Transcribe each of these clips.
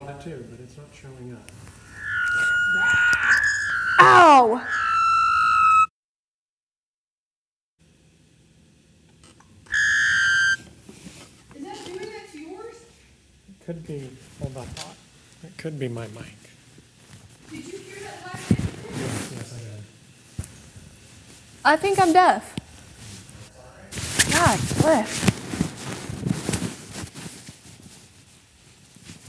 That too, but it's not showing up. Ow! Is that doing that to yours? It could be, hold on, it could be my mic. Did you hear that last time? Yes, I did. I think I'm deaf. God, Cliff.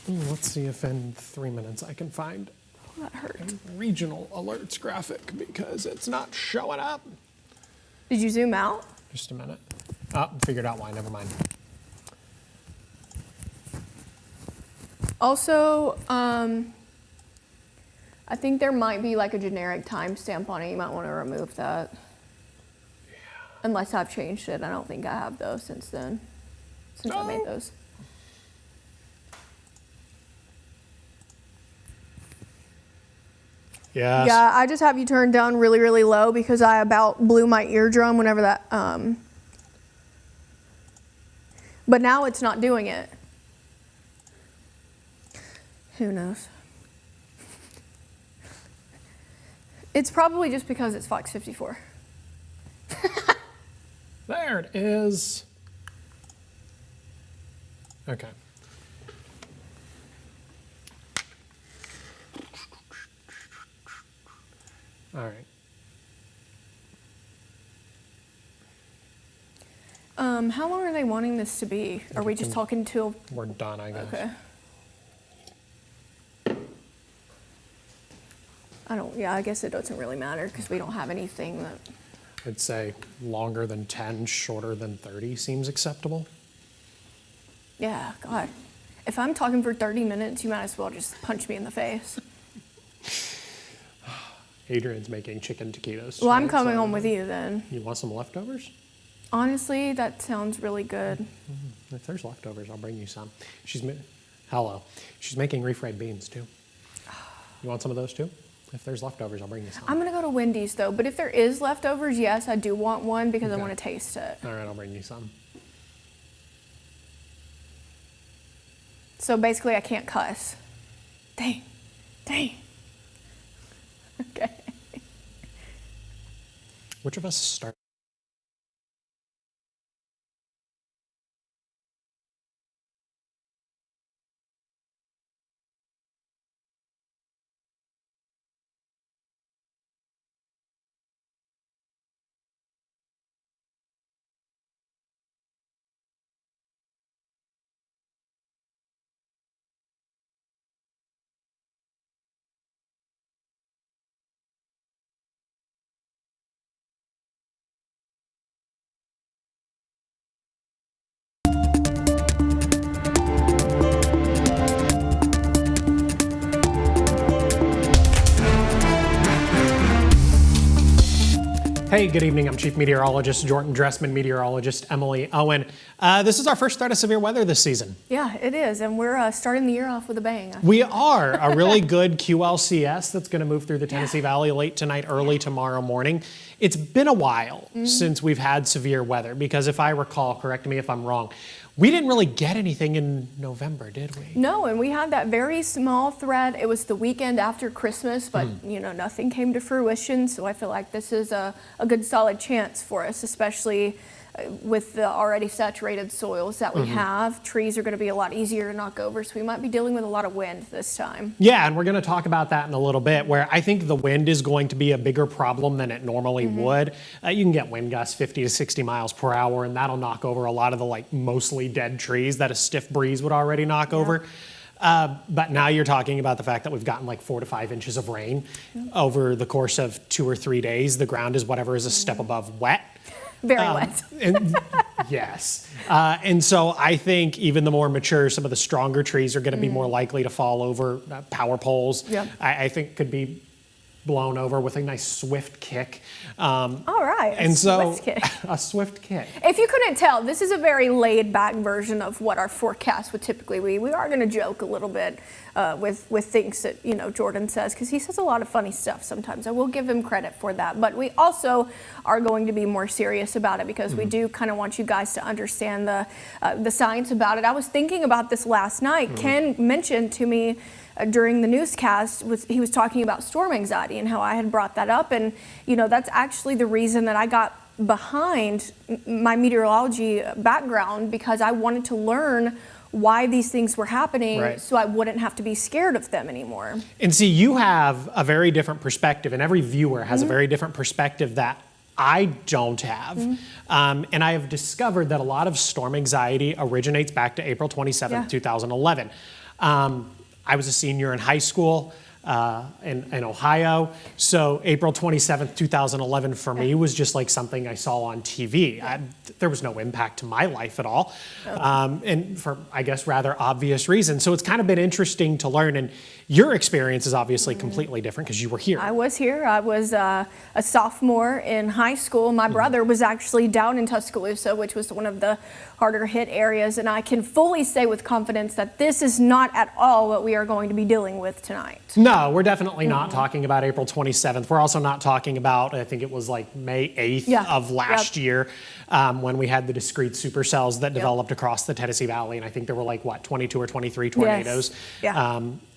Let's see if in 3 minutes I can find Oh, that hurt. a regional alerts graphic because it's not showing up. Did you zoom out? Just a minute. Oh, figured out why, never mind. Also, I think there might be like a generic timestamp on it. You might want to remove that. Yeah. Unless I've changed it. I don't think I have those since then. Since I made those. Yes. Yeah, I just have you turned down really, really low because I about blew my eardrum whenever that, but now it's not doing it. Who knows? It's probably just because it's FOX54. There it is. Okay. All right. How long are they wanting this to be? Are we just talking till? We're done, I guess. Okay. I guess it doesn't really matter because we don't have anything that. I'd say longer than 10, shorter than 30 seems acceptable. Yeah, God. If I'm talking for 30 minutes, you might as well just punch me in the face. Adrian's making chicken taquitos. Well, I'm tonight, coming so home with you then. You want some leftovers? Honestly, that sounds really good. If there's leftovers, I'll bring you some. Hello. She's making refried beans too. You want some of those too? If there's leftovers, I'll bring you some. I'm gonna go to Wendy's though, but if there is leftovers, yes, I do want one because I want to taste it. All right, I'll bring you some. So basically, I can't cuss. Dang. Okay. Which of us start? Hey, good evening. I'm Chief Meteorologist Jordan Dressman, Meteorologist Emily Owen. This is our first threat of severe weather this season. Yeah, it is, and we're starting the year off with a bang. We are. A really good QLCS that's going to move through the Tennessee Valley late tonight, early tomorrow morning. It's been a while since we've had severe weather because if I recall, correct me if I'm wrong, we didn't really get anything in November, did we? No, and we had that very small threat. It was the weekend after Christmas, but nothing came to fruition. So I feel like this is a good solid chance for us, especially with the already saturated soils that we have. Trees are going to be a lot easier to knock over, so we might be dealing with a lot of wind this time. Yeah, and we're going to talk about that in a little bit, where I think the wind is going to be a bigger problem than it normally would. You can get wind gusts 50 to 60 miles per hour, and that'll knock over a lot of the mostly dead trees that a stiff breeze would already knock over. But now you're talking about the fact that we've gotten 4 to 5 inches of rain over the course of 2 or 3 days. The ground is whatever is a step above wet. Very wet. Yes. And so I think even the more mature, some of the stronger trees are going to be more likely to fall over power poles. Yep. I think could be blown over with a nice swift kick. All right, And so swift kick. a swift kick. If you couldn't tell, this is a very laid-back version of what our forecast would typically be. We are going to joke a little bit with things that Jordan says, because he says a lot of funny stuff sometimes. I will give him credit for that, but we also are going to be more serious about it because we do kind of want you guys to understand the science about it. I was thinking about this last night. Ken mentioned to me during the newscast, he was talking about storm anxiety and how I had brought that up, and that's actually the reason that I got behind my meteorology background, because I wanted to learn why these things were happening so I wouldn't have to be scared of them anymore. And see, you have a very different perspective, and every viewer has a very different perspective that I don't have. And I have discovered that a lot of storm anxiety originates back to April 27th, 2011. I was a senior in high school in Ohio. So April 27th, 2011 for me was just like something I saw on TV. There was no impact to my life at all. And for, I guess, rather obvious reasons. So it's kind of been interesting to learn. And your experience is obviously completely different because you were here. I was here. I was a sophomore in high school. My brother was actually down in Tuscaloosa, which was one of the harder hit areas. And I can fully say with confidence that this is not at all what we are going to be dealing with tonight. No, we're definitely not talking about April 27th. We're also not talking about, I think it was like May 8th of last year when we had the discrete supercells that developed across the Tennessee Valley. And I think there were like, what, 22 or 23 tornadoes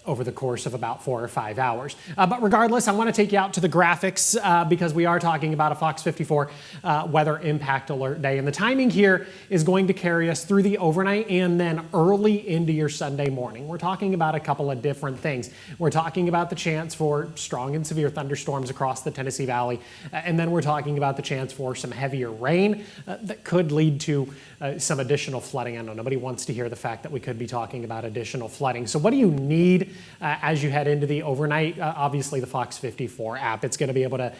over the course of about 4 or 5 hours. But regardless, I want to take you out to the graphics because we are talking about a FOX54 weather impact alert day. And the timing here is going to carry us through the overnight and then early into your Sunday morning. We're talking about a couple of different things. We're talking about the chance for strong and severe thunderstorms across the Tennessee Valley. And then we're talking about the chance for some heavier rain that could lead to some additional flooding. I know nobody wants to hear the fact that we could be talking about additional flooding. So what do you need as you head into the overnight? Obviously the FOX54 app. It's going to be able to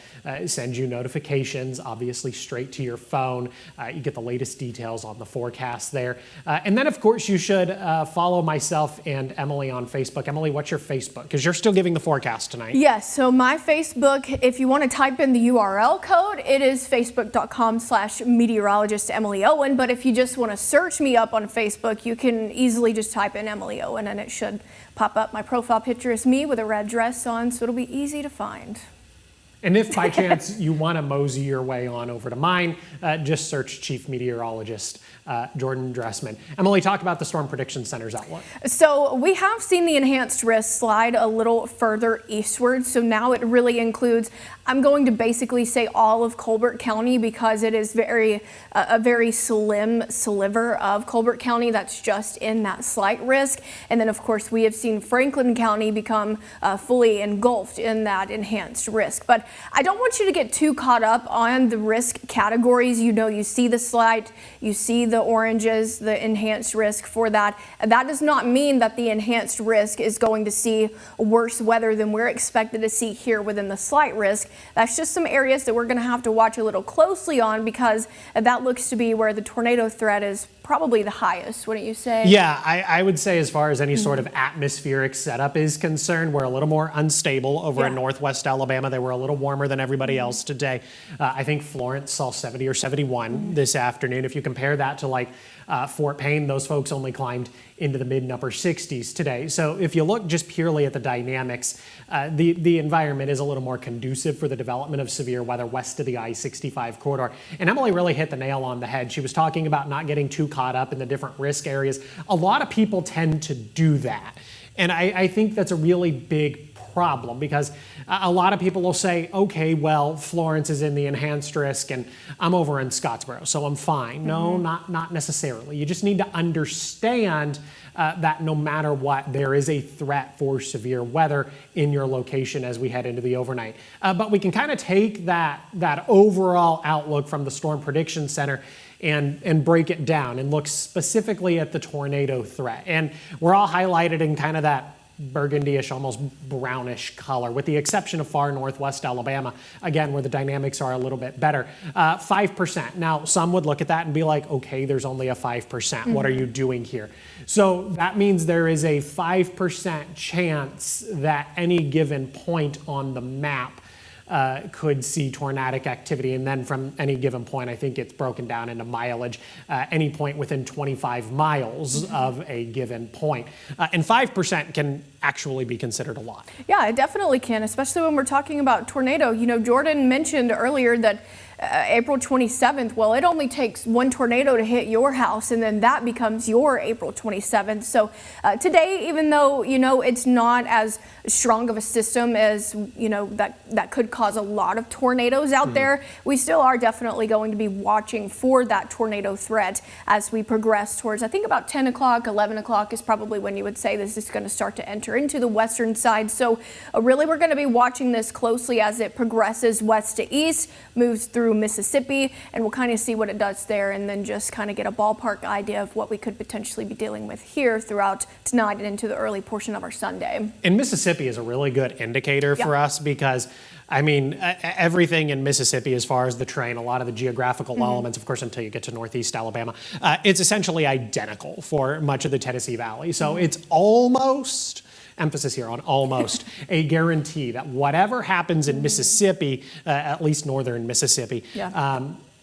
send you notifications, obviously straight to your phone. You get the latest details on the forecast there. And then of course you should follow myself and Emily on Facebook. Emily, what's your Facebook? Because you're still giving the forecast tonight. Yes, so my Facebook, if you want to type in the URL code, it is facebook.com/meteorologist Emily Owen. But if you just want to search me up on Facebook, you can easily just type in Emily Owen and it should pop up. My profile picture is me with a red dress on, so it'll be easy to find. And if by chance you want to mosey your way on over to mine, just search Chief Meteorologist Jordan Dressman. Emily, talk about the Storm Prediction Center's outlook. So we have seen the enhanced risk slide a little further eastward. So now it really includes, I'm going to basically say all of Colbert County because it is a very slim sliver of Colbert County that's just in that slight risk. And then of course we have seen Franklin County become fully engulfed in that enhanced risk. But I don't want you to get too caught up on the risk categories. You see the slight, you see the oranges, the enhanced risk for that. That does not mean that the enhanced risk is going to see worse weather than we're expected to see here within the slight risk. That's just some areas that we're going to have to watch a little closely on because that looks to be where the tornado threat is probably the highest, wouldn't you say? Yeah, I would say as far as any sort of atmospheric setup is concerned, we're a little more unstable over in northwest Alabama. They were a little warmer than everybody else today. I think Florence saw 70 or 71 this afternoon. If you compare that to like Fort Payne, those folks only climbed into the mid and upper 60s today. So if you look just purely at the dynamics, the environment is a little more conducive for the development of severe weather west of the I-65 corridor. And Emily really hit the nail on the head. She was talking about not getting too caught up in the different risk areas. A lot of people tend to do that. And I think that's a really big problem because a lot of people will say, okay, well, Florence is in the enhanced risk and I'm over in Scottsboro, so I'm fine. No, not necessarily. You just need to understand that no matter what, there is a threat for severe weather in your location as we head into the overnight. But we can kind of take that overall outlook from the Storm Prediction Center and break it down and look specifically at the tornado threat. And we're all highlighted in kind of that burgundyish, almost brownish color, with the exception of far northwest Alabama, again, where the dynamics are a little bit better. 5%. Now, some would look at that and be like, okay, there's only a 5%. What are you doing here? So that means there is a 5% chance that any given point on the map could see tornadic activity. And then from any given point, I think it's broken down into mileage, any point within 25 miles of a given point. And 5% can actually be considered a lot. Yeah, it definitely can, especially when we're talking about tornado. You know, Jordan mentioned earlier that April 27th, well, it only takes one tornado to hit your house, and then that becomes your April 27th. So today, even though, you know, it's not as strong of a system as, you know, that could cause a lot of tornadoes out there, we still are definitely going to be watching for that tornado threat as we progress towards, I think about 10 o'clock, 11 o'clock is probably when you would say this is going to start to enter into the western side. So really, we're going to be watching this closely as it progresses west to east, moves through Mississippi, and we'll kind of see what it does there, and then just kind of get a ballpark idea of what we could potentially be dealing with here throughout tonight and into the early portion of our Sunday. And Mississippi is a really good indicator for us because, I mean, everything in Mississippi as far as the terrain, a lot of the geographical elements, of course, until you get to northeast Alabama, it's essentially identical for much of the Tennessee Valley. So it's almost, emphasis here on almost, a guarantee that whatever happens in Mississippi, at least northern Mississippi,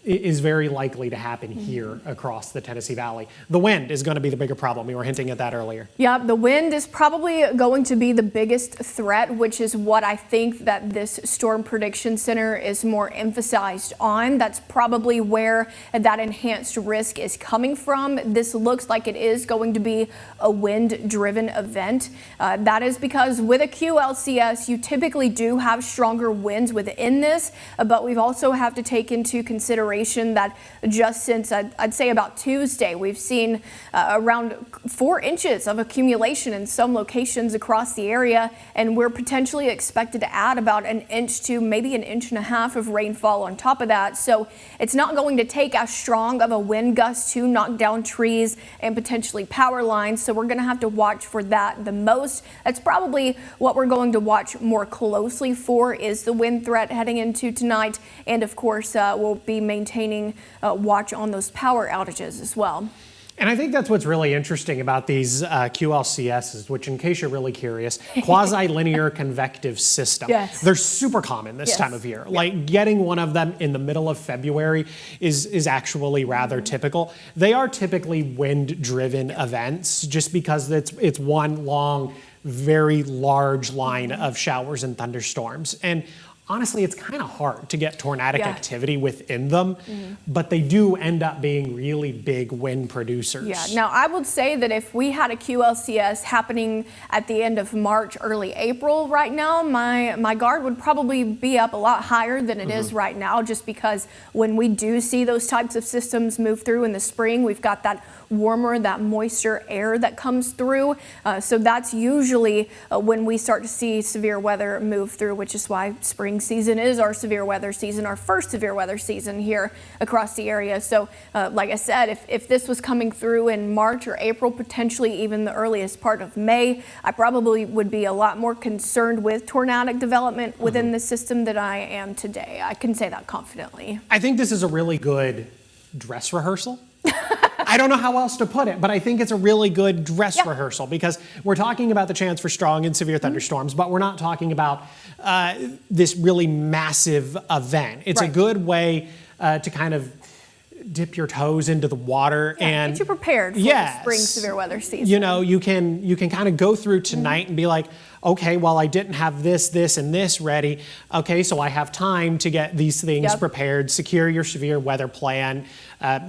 is very likely to happen here across the Tennessee Valley. The wind is going to be the bigger problem. We were hinting at that earlier. Yeah, the wind is probably going to be the biggest threat, which is what I think that this Storm Prediction Center is more emphasized on. That's probably where that enhanced risk is coming from. This looks like it is going to be a wind-driven event. That is because with a QLCS, you typically do have stronger winds within this, but we've also have to take into consideration that just since I'd say about Tuesday, we've seen around 4 inches of accumulation in some locations across the area, and we're potentially expected to add about an inch to maybe an inch and a half of rainfall on top of that. So it's not going to take as strong of a wind gust to knock down trees and potentially power lines. So we're going to have to watch for that the most. That's probably what we're going to watch more closely for, is the wind threat heading into tonight. And of course, we'll be maintaining watch on those power outages as well. And I think that's what's really interesting about these QLCSs, which, in case you're really curious, quasi-linear convective system. Yes. They're super common this time of year. Like getting one of them in the middle of February is actually rather typical. They are typically wind-driven events just because it's one long, very large line of showers and thunderstorms. And honestly, it's kind of hard to get tornadic activity within them, but they do end up being really big wind producers. Yeah, now I would say that if we had a QLCS happening at the end of March, early April right now, my guard would probably be up a lot higher than it is right now, just because when we do see those types of systems move through in the spring, we've got that warmer, that moisture air that comes through. So that's usually when we start to see severe weather move through, which is why spring season is our severe weather season, our first severe weather season here across the area. So like I said, if this was coming through in March or April, potentially even the earliest part of May, I probably would be a lot more concerned with tornadic development within the system than I am today. I can say that confidently. I think this is a really good dress rehearsal. I don't know how else to put it, but I think it's a really good dress rehearsal because we're talking about the chance for strong and severe thunderstorms, but we're not talking about this really massive event. It's a good way to kind of dip your toes into the water and get you prepared for the spring severe weather season. You know, you can kind of go through tonight and be like, okay, well, I didn't have this, this, and this ready. Okay, so I have time to get these things prepared. Secure your severe weather plan,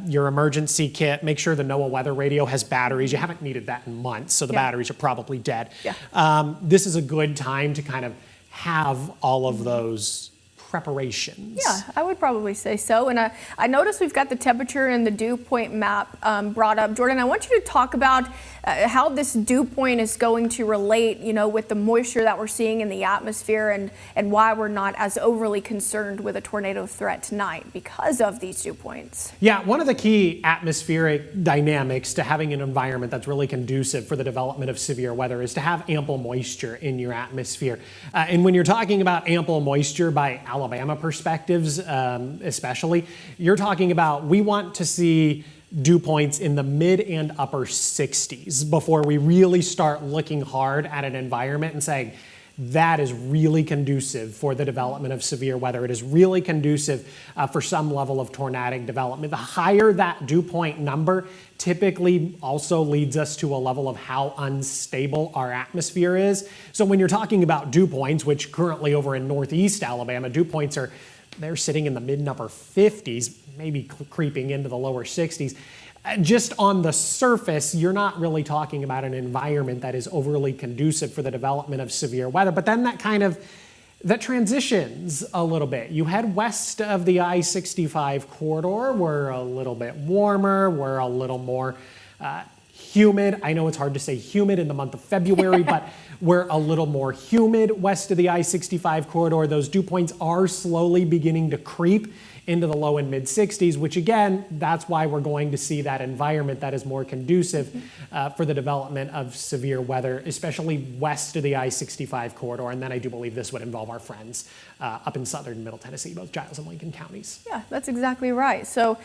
your emergency kit. Make sure the NOAA weather radio has batteries. You haven't needed that in months, so the batteries are probably dead. This is a good time to kind of have all of those preparations. Yeah, I would probably say so. And I noticed we've got the temperature and the dew point map brought up. Jordan, I want you to talk about how this dew point is going to relate, with the moisture that we're seeing in the atmosphere, and why we're not as overly concerned with a tornado threat tonight because of these dew points. Yeah, one of the key atmospheric dynamics to having an environment that's really conducive for the development of severe weather is to have ample moisture in your atmosphere. And when you're talking about ample moisture by Alabama perspectives, especially, you're talking about we want to see dew points in the mid and upper 60s before we really start looking hard at an environment and saying, that is really conducive for the development of severe weather. It is really conducive for some level of tornadic development. The higher that dew point number typically also leads us to a level of how unstable our atmosphere is. So when you're talking about dew points, which currently over in northeast Alabama, dew points they're sitting in the mid and upper 50s, maybe creeping into the lower 60s. Just on the surface, you're not really talking about an environment that is overly conducive for the development of severe weather. But then that transitions a little bit. You head west of the I-65 corridor. We're a little bit warmer. We're a little more humid. I know it's hard to say humid in the month of February, but we're a little more humid west of the I-65 corridor. Those dew points are slowly beginning to creep into the low and mid 60s, which again, that's why we're going to see that environment that is more conducive for the development of severe weather, especially west of the I-65 corridor. And then I do believe this would involve our friends up in southern Middle Tennessee, both Giles and Lincoln counties. Yeah, that's exactly right. So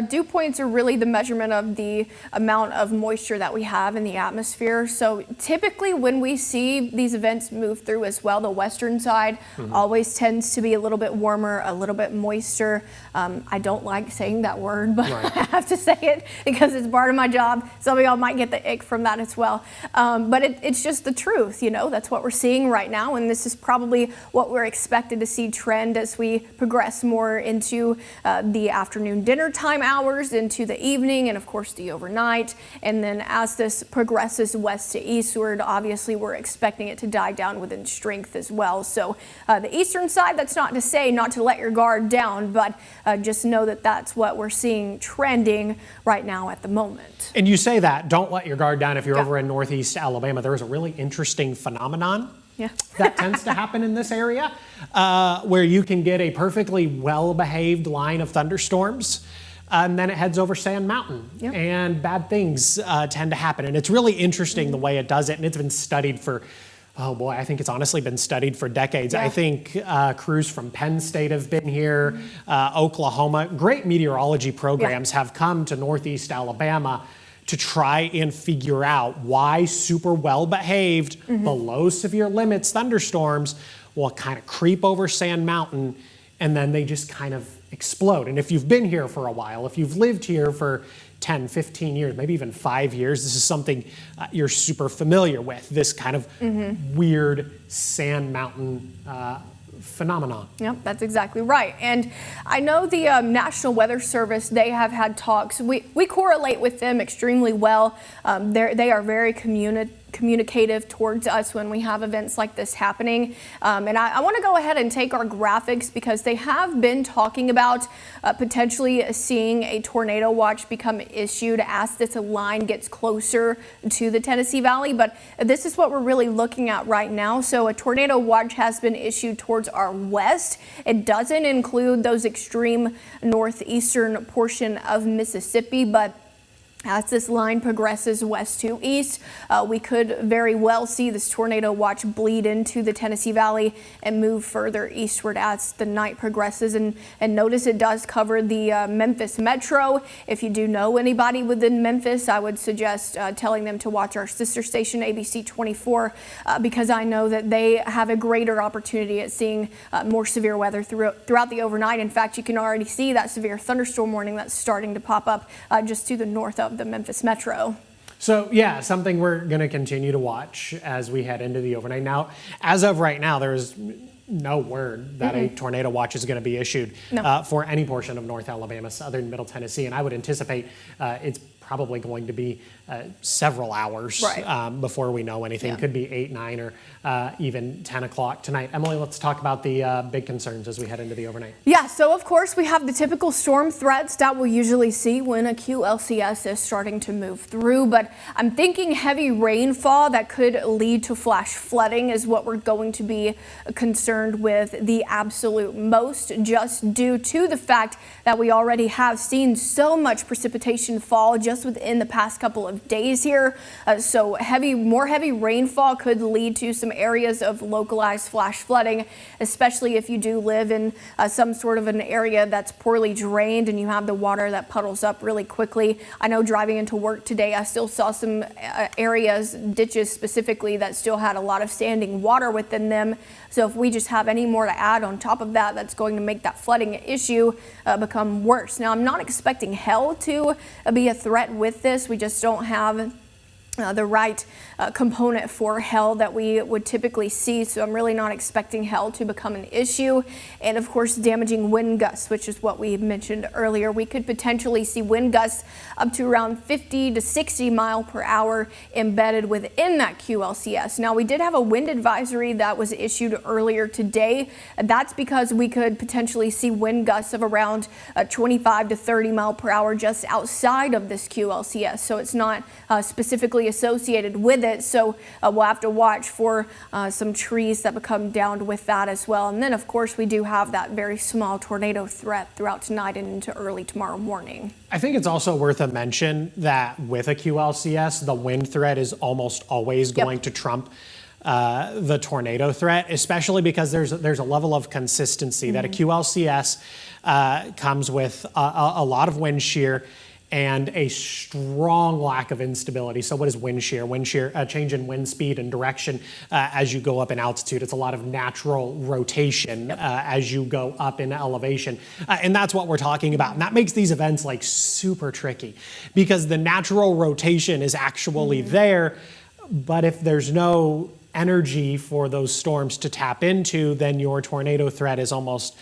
dew points are really the measurement of the amount of moisture that we have in the atmosphere. So typically when we see these events move through as well, the western side always tends to be a little bit warmer, a little bit moister. I don't like saying that word, but right. I have to say it because it's part of my job. Some of y'all might get the ick from that as well. But it's just the truth, that's what we're seeing right now. And this is probably what we're expected to see trend as we progress more into the afternoon dinner time hours, into the evening, and of course the overnight. And then as this progresses west to eastward, obviously we're expecting it to die down within strength as well. So the eastern side, that's not to say not to let your guard down, but just know that that's what we're seeing trending right now at the moment. And you say that, don't let your guard down if you're over in northeast Alabama. There is a really interesting phenomenon that tends to happen in this area where you can get a perfectly well-behaved line of thunderstorms. And then it heads over Sand Mountain, and bad things tend to happen. And it's really interesting the way it does it, and it's been studied for oh boy, I think it's honestly been studied for decades. I think crews from Penn State have been here, Oklahoma. Great meteorology programs have come to northeast Alabama to try and figure out why super well-behaved, below severe limits thunderstorms will kind of creep over Sand Mountain, and then they just kind of explode. And if you've been here for a while, if you've lived here for 10, 15 years, maybe even 5 years, this is something you're super familiar with, this kind of weird Sand Mountain phenomenon. Yep, that's exactly right. And I know the National Weather Service, they have had talks. We correlate with them extremely well. They are very communicative towards us when we have events like this happening. And I want to go ahead and take our graphics because they have been talking about potentially seeing a tornado watch become issued as this line gets closer to the Tennessee Valley. But this is what we're really looking at right now. So a tornado watch has been issued towards our west. It doesn't include those extreme northeastern portion of Mississippi, but as this line progresses west to east, we could very well see this tornado watch bleed into the Tennessee Valley and move further eastward as the night progresses. And notice it does cover the Memphis metro. If you do know anybody within Memphis, I would suggest telling them to watch our sister station, ABC 24, because I know that they have a greater opportunity at seeing more severe weather throughout the overnight. In fact, you can already see that severe thunderstorm warning that's starting to pop up just to the north of the Memphis metro. So yeah, something we're going to continue to watch as we head into the overnight. Now, as of right now, there is no word that a tornado watch is going to be issued for any portion of North Alabama, southern Middle Tennessee, and I would anticipate it's probably going to be several hours before we know anything. Yeah. Could be 8, 9, or even 10 o'clock tonight. Emily, let's talk about the big concerns as we head into the overnight. Yeah, so of course we have the typical storm threats that we'll usually see when a QLCS is starting to move through, but I'm thinking heavy rainfall that could lead to flash flooding is what we're going to be concerned with the absolute most, just due to the fact that we already have seen so much precipitation fall just within the past couple of days here. So more heavy rainfall could lead to some areas of localized flash flooding, especially if you do live in some sort of an area that's poorly drained and you have the water that puddles up really quickly. I know driving into work today, I still saw some areas, ditches specifically, that still had a lot of standing water within them. So if we just have any more to add on top of that, that's going to make that flooding issue become worse. Now, I'm not expecting hail to be a threat with this. We just don't have the right component for hail that we would typically see, so I'm really not expecting hail to become an issue. And of course, damaging wind gusts, which is what we mentioned earlier. We could potentially see wind gusts up to around 50 to 60 mile per hour embedded within that QLCS. Now, we did have a wind advisory that was issued earlier today. That's because we could potentially see wind gusts of around 25 to 30 mile per hour just outside of this QLCS, so it's not specifically associated with it. So we'll have to watch for some trees that become downed with that as well. And then of course we do have that very small tornado threat throughout tonight and into early tomorrow morning. I think it's also worth a mention that with a QLCS, the wind threat is almost always going to trump the tornado threat, especially because there's a level of consistency that a QLCS comes with a lot of wind shear and a strong lack of instability. So what is wind shear? Wind shear, change in wind speed and direction as you go up in altitude. It's a lot of natural rotation as you go up in elevation. And that's what we're talking about. And that makes these events like super tricky because the natural rotation is actually there, but if there's no energy for those storms to tap into, then your tornado threat is almost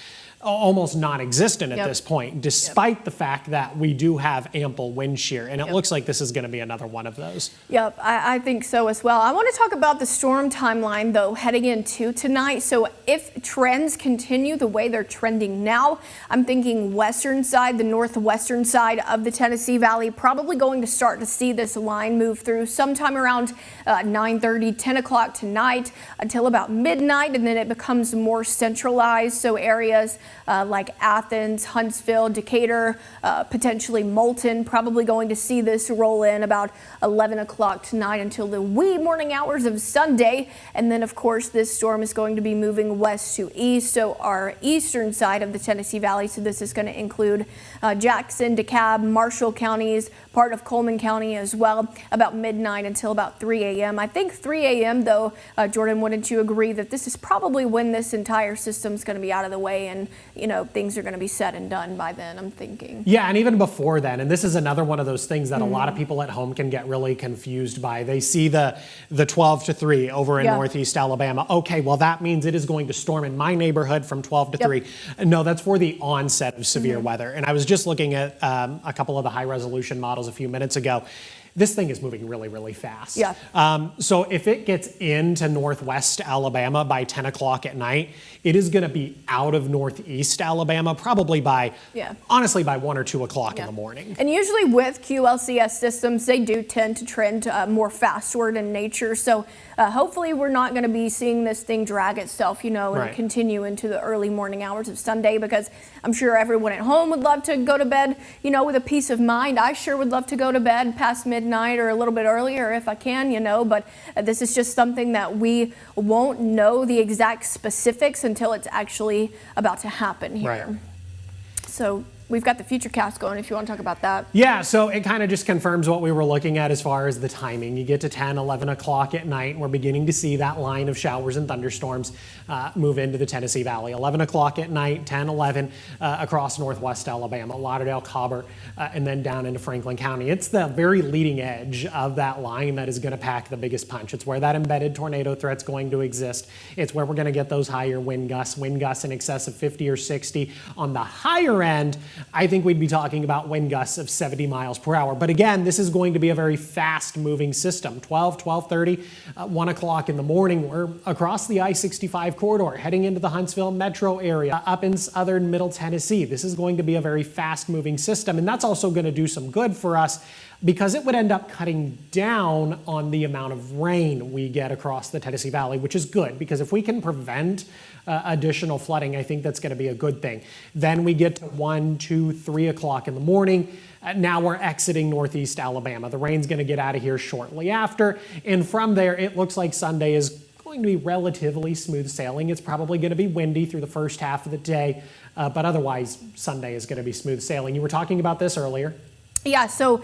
non-existent at this point, despite the fact that we do have ample wind shear. And it looks like this is going to be another one of those. Yep, I think so as well. I want to talk about the storm timeline, though, heading into tonight. So if trends continue the way they're trending now, I'm thinking western side, the northwestern side of the Tennessee Valley, probably going to start to see this line move through sometime around 9:30, 10 o'clock tonight until about midnight, and then it becomes more centralized. So areas like Athens, Huntsville, Decatur, potentially Moulton, probably going to see this roll in about 11 o'clock tonight until the wee morning hours of Sunday. And then, of course, this storm is going to be moving west to east, so our eastern side of the Tennessee Valley. So this is going to include Jackson, DeKalb, Marshall counties, part of Coleman County as well, about midnight until about 3 a.m. I think 3 a.m., though, Jordan, wouldn't you agree that this is probably when this entire system's going to be out of the way and things are going to be said and done by then, I'm thinking. Yeah, and even before then, and this is another one of those things that a lot of people at home can get really confused by. They see the 12 to 3 over in northeast Alabama. Okay, well, that means it is going to storm in my neighborhood from 12 to 3. No, that's for the onset of severe weather. And I was just looking at a couple of the high resolution models a few minutes ago. This thing is moving really, really fast. Yeah. So if it gets into northwest Alabama by 10 o'clock at night, it is going to be out of northeast Alabama probably by, honestly, by 1 or 2 o'clock in the morning. And usually with QLCS systems, they do tend to trend more fastward in nature. So hopefully we're not going to be seeing this thing drag itself, and continue into the early morning hours of Sunday, because I'm sure everyone at home would love to go to bed, with a peace of mind. I sure would love to go to bed past midnight or a little bit earlier if I can, but this is just something that we won't know the exact specifics until it's actually about to happen here. Right. So we've got the Futurecast going if you want to talk about that. Yeah, so it kind of just confirms what we were looking at as far as the timing. You get to 10, 11 o'clock at night, and we're beginning to see that line of showers and thunderstorms move into the Tennessee Valley. 11 o'clock at night, 10, 11 across northwest Alabama, Lauderdale, Cobbart, and then down into Franklin County. It's the very leading edge of that line that is going to pack the biggest punch. It's where that embedded tornado threat's going to exist. It's where we're going to get those higher wind gusts in excess of 50 or 60 on the higher end I think we'd be talking about wind gusts of 70 miles per hour. But again, this is going to be a very fast moving system. 12:30, 1 o'clock in the morning, we're across the I-65 corridor, heading into the Huntsville metro area, up in southern Middle Tennessee. This is going to be a very fast moving system, and that's also going to do some good for us because it would end up cutting down on the amount of rain we get across the Tennessee Valley, which is good because if we can prevent additional flooding, I think that's going to be a good thing. Then we get to 1, 2, 3 o'clock in the morning. Now we're exiting northeast Alabama. The rain's going to get out of here shortly after. And from there, it looks like Sunday is going to be relatively smooth sailing. It's probably going to be windy through the first half of the day, but otherwise Sunday is going to be smooth sailing. You were talking about this earlier. Yeah, so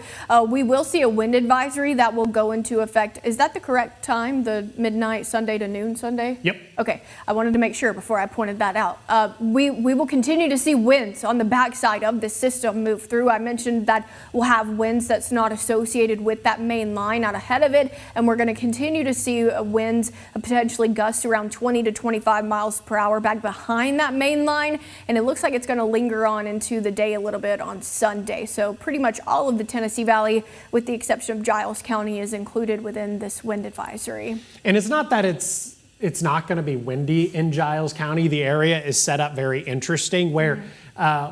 we will see a wind advisory that will go into effect. Is that the correct time, the midnight Sunday to noon Sunday? Yep. Okay, I wanted to make sure before I pointed that out. We will continue to see winds on the backside of the system move through. I mentioned that we'll have winds that's not associated with that main line out ahead of it, and we're going to continue to see winds potentially gusts around 20 to 25 miles per hour back behind that main line, and it looks like it's going to linger on into the day a little bit on Sunday. So pretty much all of the Tennessee Valley, with the exception of Giles County, is included within this wind advisory. And it's not that it's not going to be windy in Giles County. The area is set up very interesting where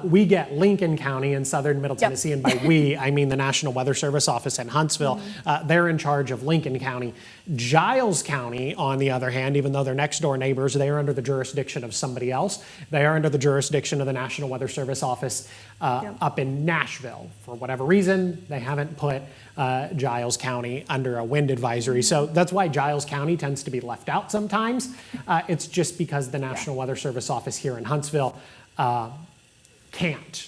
we get Lincoln County in southern Middle Tennessee, and by we, I mean the National Weather Service office in Huntsville. They're in charge of Lincoln County. Giles County, on the other hand, even though they're next door neighbors, they are under the jurisdiction of somebody else. They are under the jurisdiction of the National Weather Service office up in Nashville. For whatever reason, they haven't put Giles County under a wind advisory. So that's why Giles County tends to be left out sometimes. It's just because the National Weather Service office here in Huntsville can't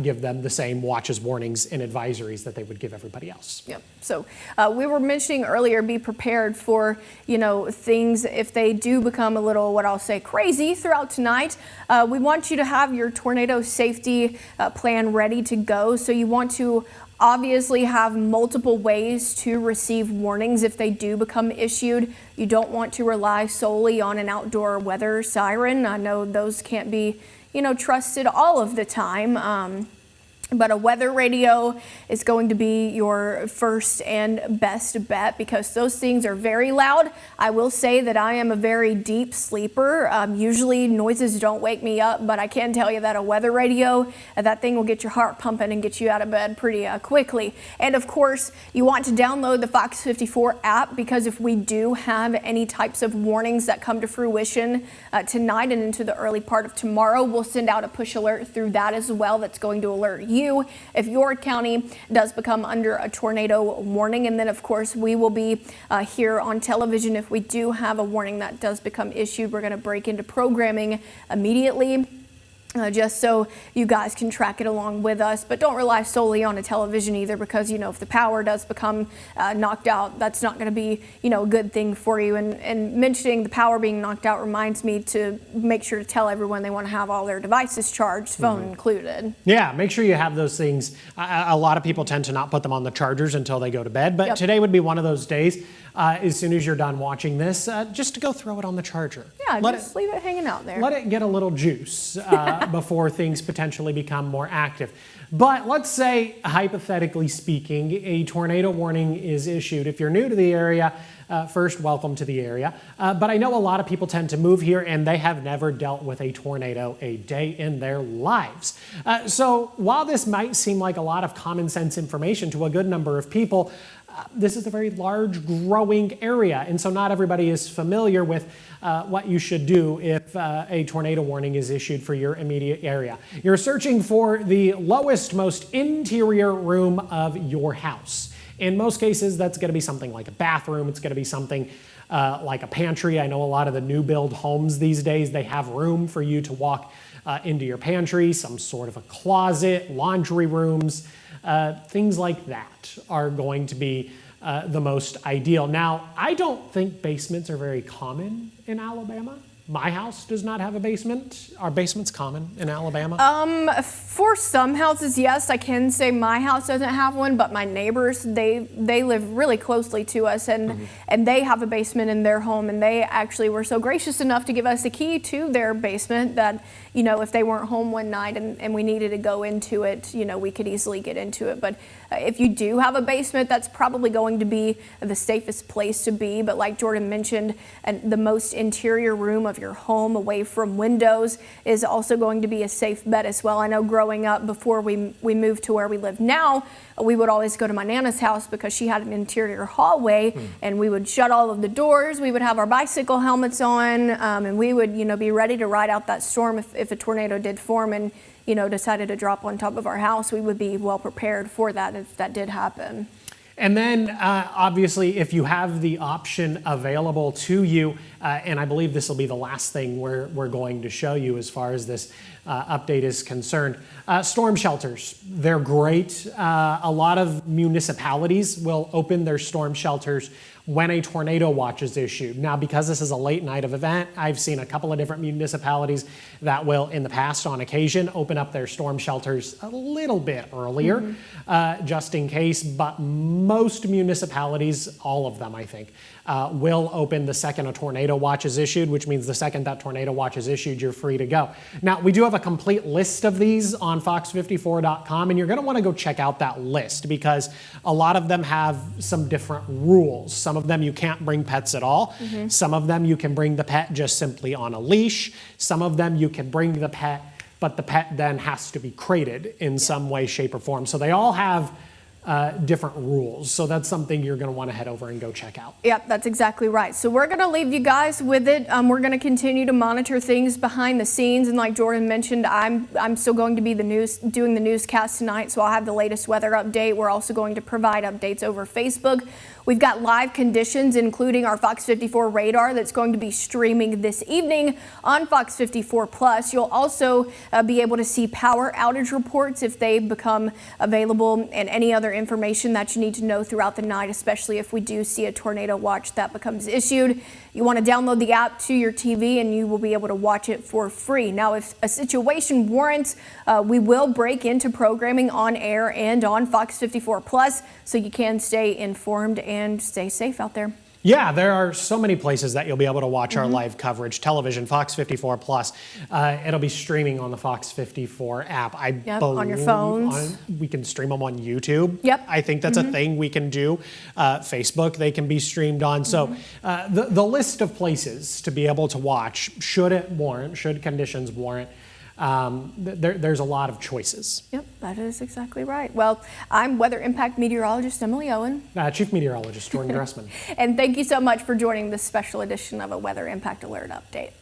give them the same watches, warnings, and advisories that they would give everybody else. Yep. So we were mentioning earlier, be prepared for, things if they do become a little, what I'll say, crazy throughout tonight. We want you to have your tornado safety plan ready to go. So you want to obviously have multiple ways to receive warnings if they do become issued. You don't want to rely solely on an outdoor weather siren. I know those can't be trusted all of the time. But a weather radio is going to be your first and best bet because those things are very loud. I will say that I am a very deep sleeper. Usually noises don't wake me up, but I can tell you that a weather radio, that thing will get your heart pumping and get you out of bed pretty quickly. And of course, you want to download the FOX54 app because if we do have any types of warnings that come to fruition tonight and into the early part of tomorrow, we'll send out a push alert through that as well that's going to alert you if your county does become under a tornado warning. And then of course we will be here on television if we do have a warning that does become issued. We're going to break into programming immediately. Just so you guys can track it along with us, but don't rely solely on a television either because if the power does become knocked out, that's not going to be a good thing for you. And mentioning the power being knocked out reminds me to make sure to tell everyone they want to have all their devices charged, phone included. Yeah, make sure you have those things. A lot of people tend to not put them on the chargers until they go to bed, but today would be one of those days. As soon as you're done watching this, just to go throw it on the charger. Yeah, just leave it hanging out there. Let it get a little juice before things potentially become more active. But let's say, hypothetically speaking, a tornado warning is issued. If you're new to the area, first, welcome to the area. But I know a lot of people tend to move here and they have never dealt with a tornado a day in their lives. So while this might seem like a lot of common sense information to a good number of people, this is a very large growing area, and so not everybody is familiar with what you should do if a tornado warning is issued for your immediate area. You're searching for the lowest, most interior room of your house. In most cases, that's going to be something like a bathroom. It's going to be something like a pantry. I know a lot of the new build homes these days, they have room for you to walk into your pantry, some sort of a closet, laundry rooms. Things like that are going to be the most ideal. Now, I don't think basements are very common in Alabama. My house does not have a basement. Are basements common in Alabama? For some houses, yes, I can say my house doesn't have one, but my neighbors, they live really closely to us, and they have a basement in their home, and they actually were so gracious enough to give us a key to their basement that, you know, if they weren't home one night and we needed to go into it, you know, we could easily get into it. But if you do have a basement, that's probably going to be the safest place to be. But like Jordan mentioned, and the most interior room of your home away from windows is also going to be a safe bet as well. I know growing up, before we moved to where we live now, we would always go to my Nana's house because she had an interior hallway, and we would shut all of the doors. We would have our bicycle helmets on, and we would, you know, be ready to ride out that storm if a tornado did form and, you know, decided to drop on top of our house. We would be well prepared for that if that did happen. And then, obviously, if you have the option available to you, and I believe this will be the last thing we're going to show you as far as this update is concerned, storm shelters. They're great. A lot of municipalities will open their storm shelters when a tornado watch is issued. Now, because this is a late night of event, I've seen a couple of different municipalities that will, in the past, on occasion, open up their storm shelters a little bit earlier, just in case. But most municipalities, all of them, I think, will open the second a tornado watch is issued, which means the second that tornado watch is issued, you're free to go. Now, we do have a complete list of these on fox54.com, and you're going to want to go check out that list because a lot of them have some different rules. Some of them you can't bring pets at all. Some of them you can bring the pet just simply on a leash. Some of them you can bring the pet, but the pet then has to be crated in some way, shape, or form. So they all have different rules. So that's something you're going to want to head over and go check out. Yep, that's exactly right. So we're going to leave you guys with it. We're going to continue to monitor things behind the scenes. And like Jordan mentioned, I'm still going to be doing the newscast tonight. So I'll have the latest weather update. We're also going to provide updates over Facebook. We've got live conditions, including our Fox 54 radar that's going to be streaming this evening on Fox 54 Plus. You'll also be able to see power outage reports if they become available, and any other information that you need to know throughout the night, especially if we do see a tornado watch that becomes issued. You want to download the app to your TV and you will be able to watch it for free. Now, if a situation warrants, we will break into programming on air and on Fox 54 Plus, so you can stay informed and stay safe out there. Yeah, there are so many places that you'll be able to watch our live coverage. Television, Fox 54 Plus. It'll be streaming on the Fox 54 app. I believe on your phones. We can stream them on YouTube. Yep. I think that's a thing we can do. Facebook, they can be streamed on. So the list of places to be able to watch, should conditions warrant, there's a lot of choices. Yep, that is exactly right. Well, I'm Weather Impact Meteorologist Emily Owen. Chief Meteorologist Jordan Dressman. And thank you so much for joining this special edition of a Weather Impact Alert Update.